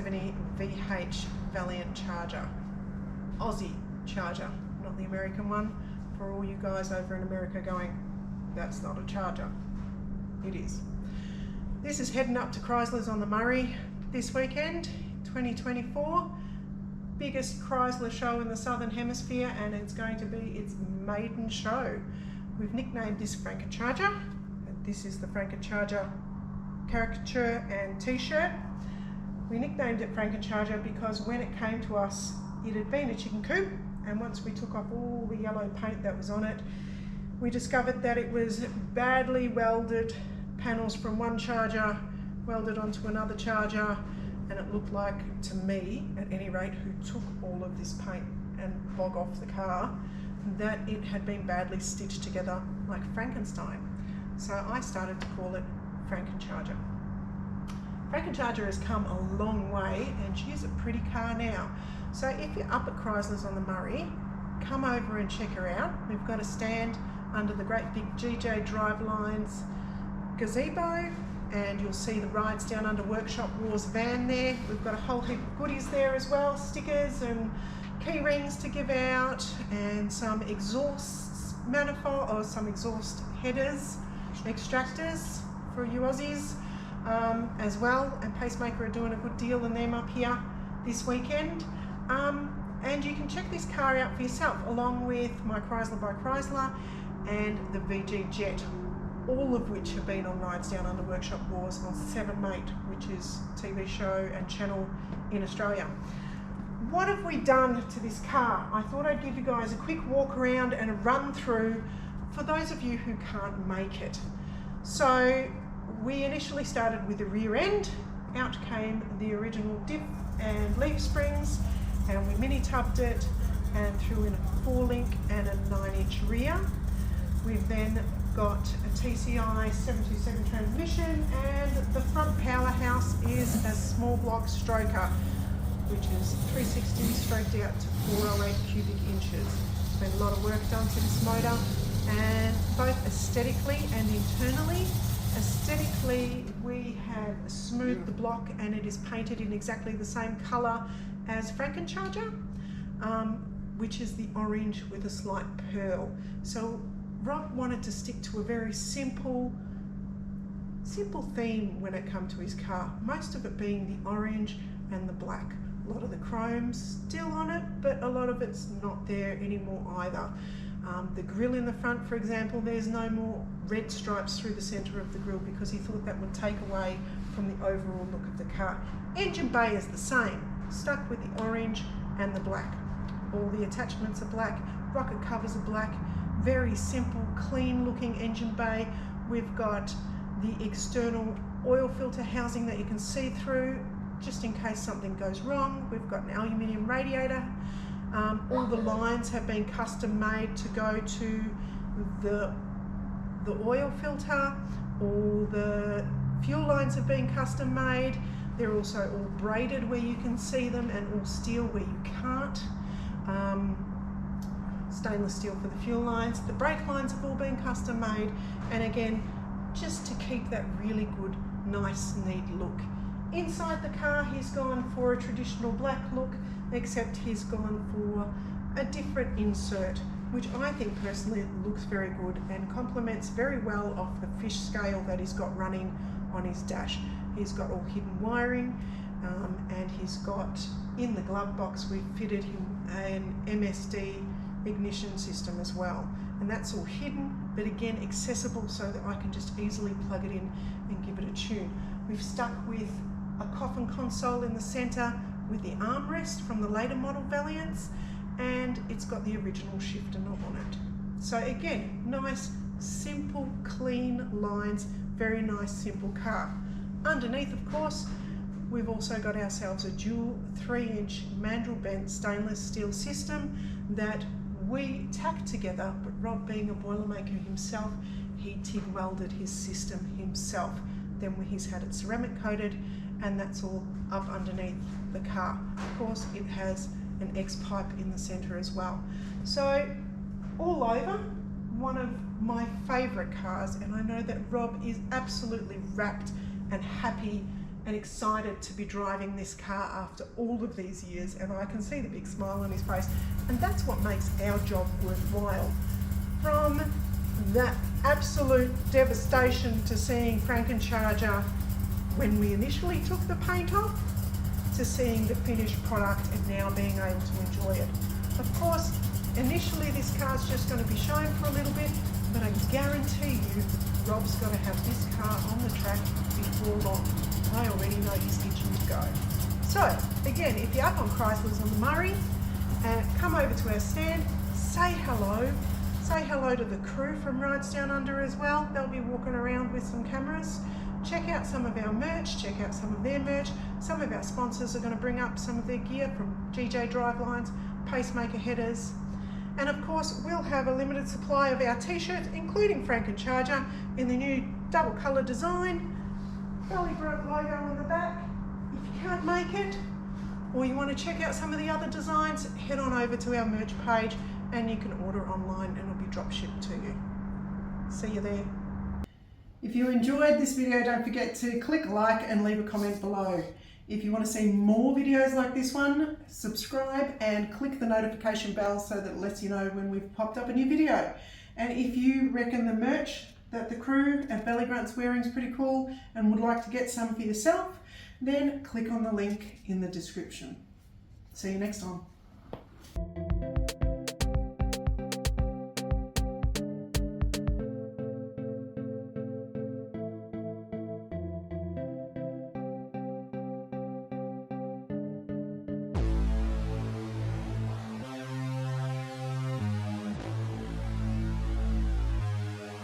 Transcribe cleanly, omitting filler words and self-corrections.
170 VH Valigrunt Charger. Aussie Charger, not the American one. For all you guys over in America going, that's not a Charger. It is. This is heading up to Chrysler's on the Murray this weekend, 2024. Biggest Chrysler show in the Southern Hemisphere, and it's going to be its maiden show. We've nicknamed this Franken Charger. This is the Franken Charger caricature and t-shirt. We nicknamed it Franken Charger because when it came to us, it had been a Chicken Coupe, and once we took off all the yellow paint that was on it, we discovered that it was badly welded panels from one Charger welded onto another Charger, and it looked like, to me at any rate, who took all of this paint and bog off the car, that it had been badly stitched together like Frankenstein. So I started to call it Franken Charger. Franken Charger has come a long way, and she's a pretty car now. So if you're up at Chrysler's on the Murray, come over and check her out. We've got a stand under the great big GJ Drivelines Gazebo, and you'll see the rides down under Workshop Wars van there. We've got a whole heap of goodies there as well, stickers and key rings to give out, and some exhaust manifold, or some exhaust headers, extractors for you Aussies as well. And Pacemaker are doing a good deal in them up here this weekend. And you can check this car out for yourself, along with my Chrysler by Chrysler and the VG Jet, all of which have been on rides down under Workshop Wars on 7 Mate, which is a TV show and channel in Australia. What have we done to this car? I thought I'd give you guys a quick walk around and a run through for those of you who can't make it. So we initially started with the rear end. Out came the original diff and leaf springs, and we mini tubbed it and threw in a 4-link and a 9-inch rear. We've then got a TCI 727 transmission, and the front powerhouse is a small block stroker, which is 360 stroked out to 408 cubic inches. There's been a lot of work done to this motor, and both aesthetically and internally. Aesthetically, we have smoothed the block, and it is painted in exactly the same colour as Franken Charger, which is the orange with a slight pearl. So Rob wanted to stick to a very simple theme when it came to his car, most of it being the orange and the black. A lot of the chrome's still on it, but a lot of it's not there anymore either. The grille in the front, for example, there's no more red stripes through the centre of the grille because he thought that would take away from the overall look of the car. Engine bay is the same, stuck with the orange and the black. All the attachments are black, rocket covers are black, very simple, clean looking engine bay. We've got the external oil filter housing that you can see through, just in case something goes wrong. We've got an aluminium radiator. All the lines have been custom made to go to the oil filter. All the fuel lines have been custom made. They're also all braided where you can see them, and all steel where you can't. Stainless steel for the fuel lines. The brake lines have all been custom made, and again, just to keep that really good, nice, neat look. Inside the car, he's gone for a traditional black look, except he's gone for a different insert, which I think personally looks very good and complements very well off the fish scale that he's got running on his dash. He's got all hidden wiring, and he's got, in the glove box, we've fitted him an MSD ignition system as well. And that's all hidden, but again accessible so that I can just easily plug it in and give it a tune. We've stuck with a coffin console in the centre with the armrest from the later model Valiants, and it's got the original shifter knob on it. So again, nice, simple, clean lines, very nice, simple car. Underneath, of course, we've also got ourselves a dual 3-inch mandrel bent stainless steel system that we tacked together, but Rob, being a Boilermaker himself, he TIG welded his system himself. Then he's had it ceramic coated, and that's all up underneath the car. Of course, it has an X-pipe in the centre as well. So all over, one of my favourite cars, and I know that Rob is absolutely wrapped and happy and excited to be driving this car after all of these years, and I can see the big smile on his face, and that's what makes our job worthwhile. From that absolute devastation to seeing Franken Charger when we initially took the paint off, to seeing the finished product and now being able to enjoy it. Of course, initially this car's just going to be shown for a little bit, but I guarantee you Rob's going to have this car on the track before long. I already know he's itching to go. So again, if you're up on Chrysler's on the Murray, come over to our stand, say hello. Say hello to the crew from Rides Down Under as well. They'll be walking around with some cameras. Check out some of our merch, check out some of their merch. Some of our sponsors are going to bring up some of their gear, from GJ Drivelines, Pacemaker headers. And of course, we'll have a limited supply of our t-shirts, including Franken Charger, in the new double colour design. Valigrunt logo on the back. If you can't make it, or you want to check out some of the other designs, head on over to our merch page and you can order online and it'll be drop shipped to you. See you there. If you enjoyed this video, don't forget to click like and leave a comment below. If you want to see more videos like this one, subscribe and click the notification bell so that it lets you know when we've popped up a new video. And if you reckon the merch that the crew at Valigrunt's wearing is pretty cool and would like to get some for yourself, then click on the link in the description. See you next time.